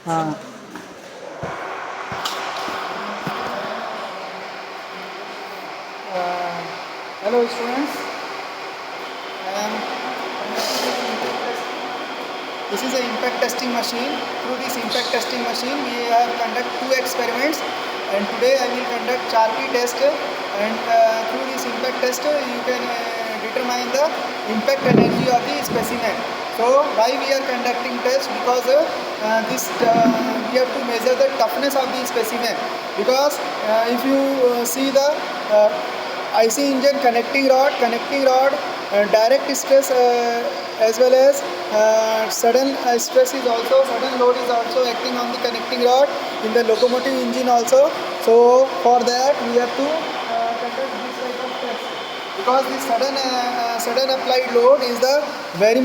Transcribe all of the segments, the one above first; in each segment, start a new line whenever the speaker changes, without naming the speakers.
हाँ. Hello students. This is an impact testing machine. Through this impact testing machine, we have conduct two experiments, and today I will conduct Charpy test. And through this impact test, you can determine the impact energy of the specimen. So why we are conducting test? Because this we have to measure the toughness of the specimen. Because if you see the IC engine connecting rod, direct stress as well as sudden sudden load is also acting on the connecting rod in the locomotive engine also. So for that we have to conduct this type of test, because the sudden applied load is the very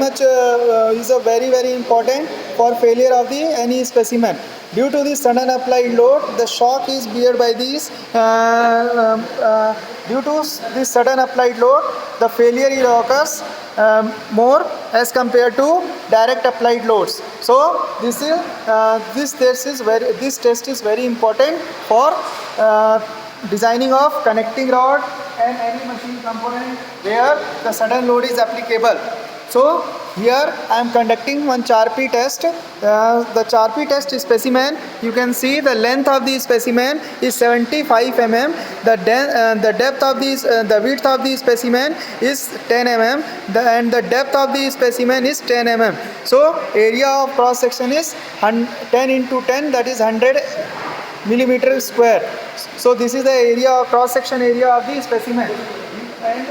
important for failure of the any specimen. Due to the sudden applied load, the shock is bear by these. Due to this sudden applied load, the failure occurs more as compared to direct applied loads. So this test is very important for designing of connecting rod and any machine component where the sudden load is applicable. So here I am conducting one Charpy test. The Charpy test specimen, you can see the length of the specimen is 75 mm. The depth of the width of the specimen is 10 mm, and the depth of the specimen is 10 mm. So area of cross section is 10 into 10, that is 100 millimeter square. So this is the area, cross section area of the specimen. And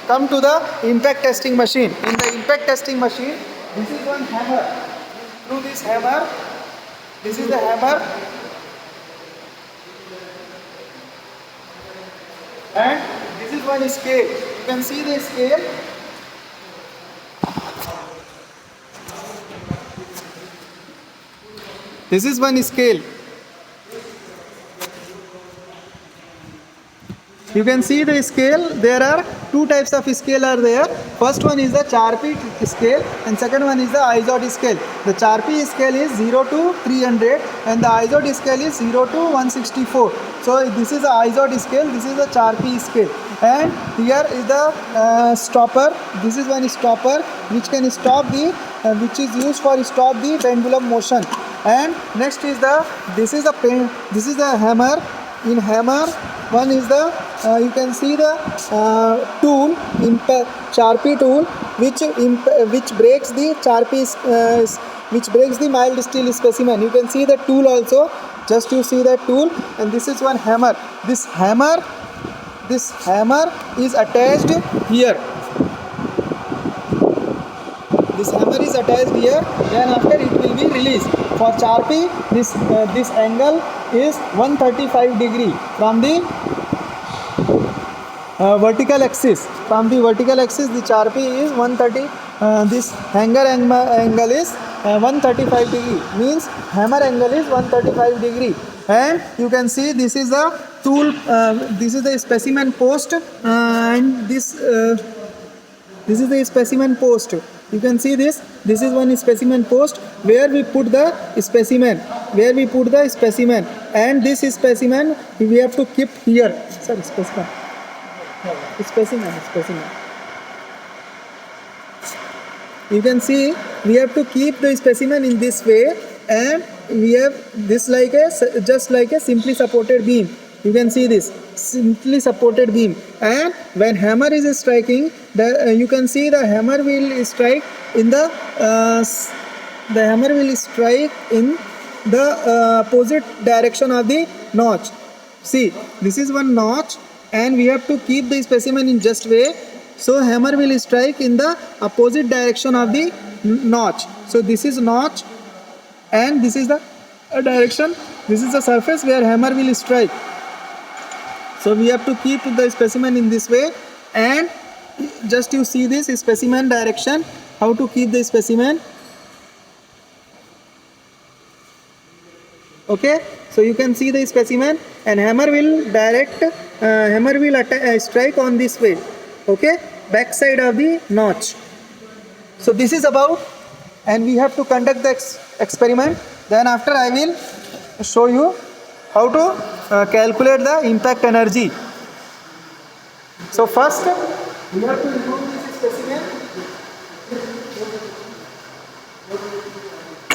come to the impact testing machine. In the impact testing machine, this is one hammer. Through this hammer, this is the hammer, and this is one scale. You can see the scale. This is one scale. You can see the scale. There are two types of scale are there. First one is the Charpy scale, and second one is the IZOD scale. The Charpy scale is 0 to 300 and the IZOD scale is 0 to 164. So this is the IZOD scale, this is the Charpy scale. And here is the stopper. This is one stopper which can stop the which is used for stop the pendulum motion. And next is this is the hammer. In hammer, one is the you can see the tool, Charpy tool, which breaks the which breaks the mild steel specimen. You can see the tool also. Just you see that tool, and this is one hammer. This hammer is attached here. This hammer is attached here. Then after it will be released. For Charpy, this angle is 135 degree from the vertical axis. From the vertical axis, the Charpy is 130. This hanger angle is 135 degree. Means hammer angle is 135 degree. And you can see this is the tool. This is the specimen post, and this is the specimen post. You can see this. This is one specimen post where we put the specimen. And this specimen we have to keep here. Sorry, specimen. You can see we have to keep the specimen in this way, and we have this just like a simply supported beam. You can see this simply supported beam, and when hammer is striking, you can see the hammer will strike in the opposite direction of the notch. See, this is one notch, and we have to keep the specimen in just way, so hammer will strike in the opposite direction of the notch. So this is notch, and this is the direction. This is the surface where hammer will strike. So we have to keep the specimen in this way, and just you see this specimen direction, how to keep the specimen. Okay, so you can see the specimen, and hammer will strike on this way. Okay, back side of the notch. So this is about, and we have to conduct the experiment. Then after I will show you how to calculate the impact energy. So first we have to remove this specimen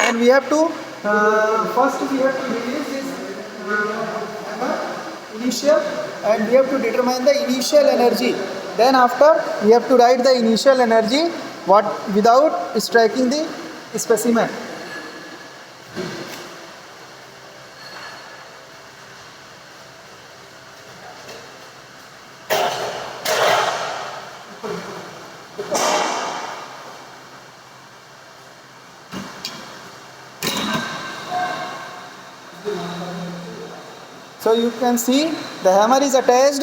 and we have to first we have to release this initial and we have to determine the initial energy. Then after we have to write the initial energy without striking the specimen. So you can see the hammer is attached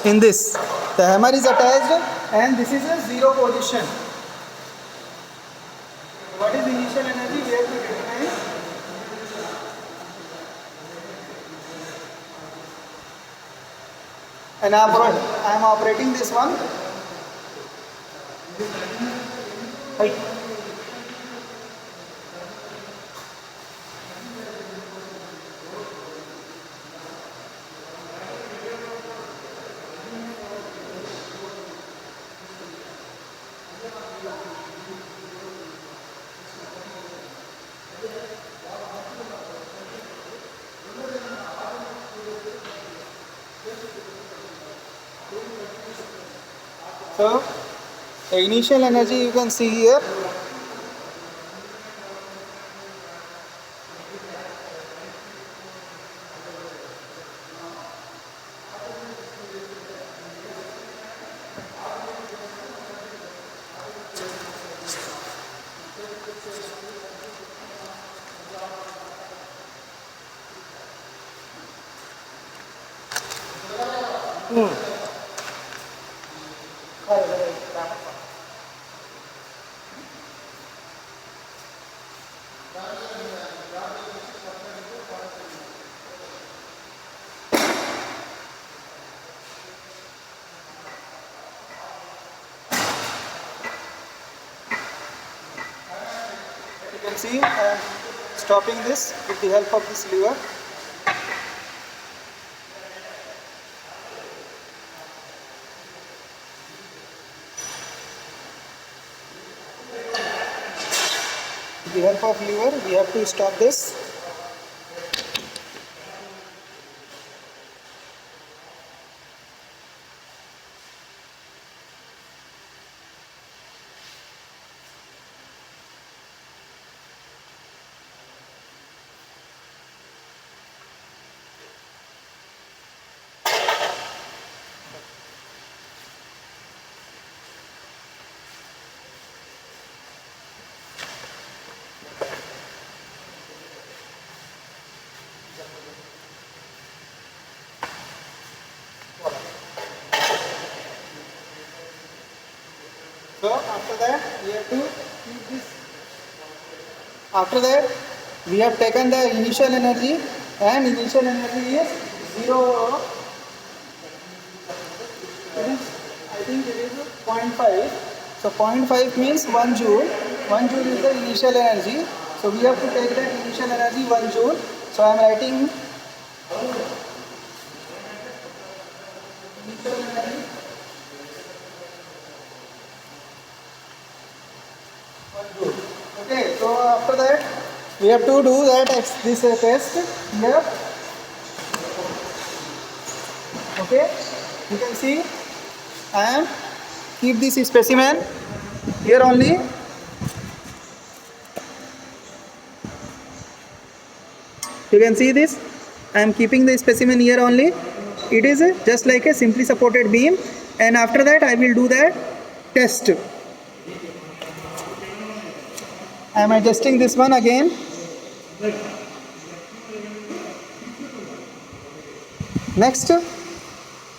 in this. The hammer is attached and this is a zero position. What is the initial energy? We have to determine. And I am operating this one. Right. So the initial energy you can see here. You can see I am stopping this with the help of this lever. With the help of lever we have to stop this. So after that we have to keep this. After that we have taken the initial energy and initial energy is 0. I think it is 0.5. So 0.5 means 1 joule. 1 joule is the initial energy. So we have to take that initial energy 1 joule. So I am writing initial energy 1 joule. Okay, so after that we have to do this test here. Okay, you can see I am keep this specimen here only. You can see this. I am keeping the specimen here only. It is just like a simply supported beam, and after that I will do that test. I am adjusting this one again. Next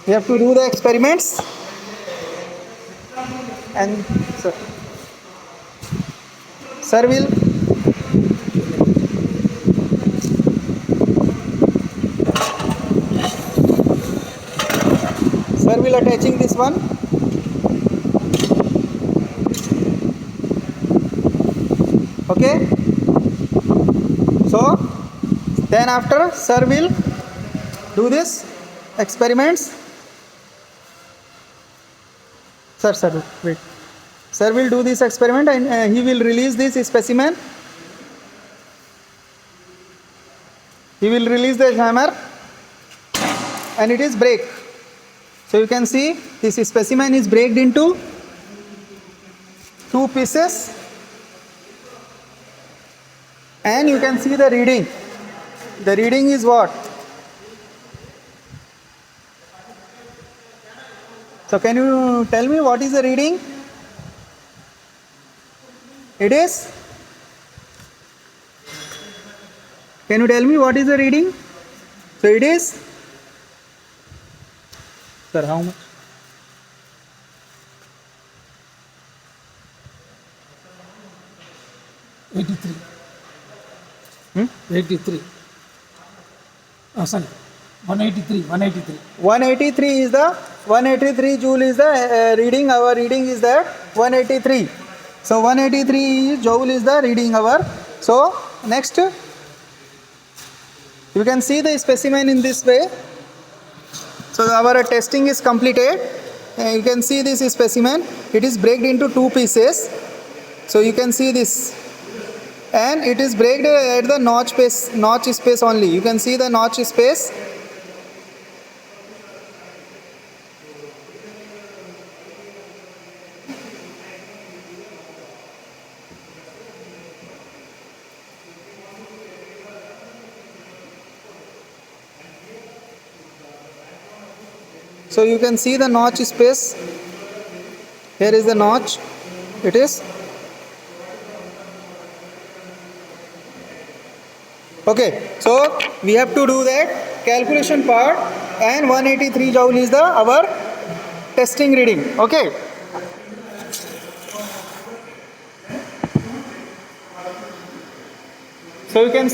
we have to do the experiments, and sir will attaching this one. Okay. So then after sir will do this experiments. Sir, wait. Sir will do this experiment and he will release this specimen. He will release the hammer and it is break. So you can see this specimen is breaked into two pieces and you can see the reading. The reading is what? So can you tell me what is the reading? It is? Can you tell me what is the reading? So it is? Sir, how much?
$83.
Hmm?
83. Oh, sorry. 183.
183 is the 183 joule is the reading. Our reading is that 183. So 183 joule is the reading hour. So next you can see the specimen in this way. So our testing is completed. You can see this specimen. It is breaked into two pieces. So you can see this, and it is breaked at the notch space only. You can see the notch space. So you can see the notch space. Here is the notch. It is okay. So we have to do that calculation part, and 183 joule is the our testing reading. Okay. So you can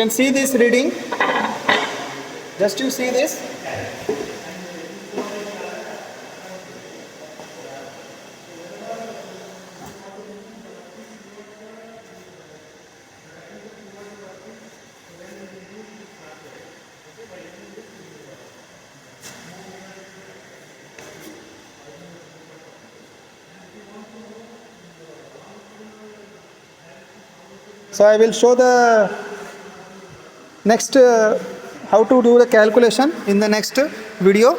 see this reading. Just you see this. So I will show the next how to do the calculation in the next video.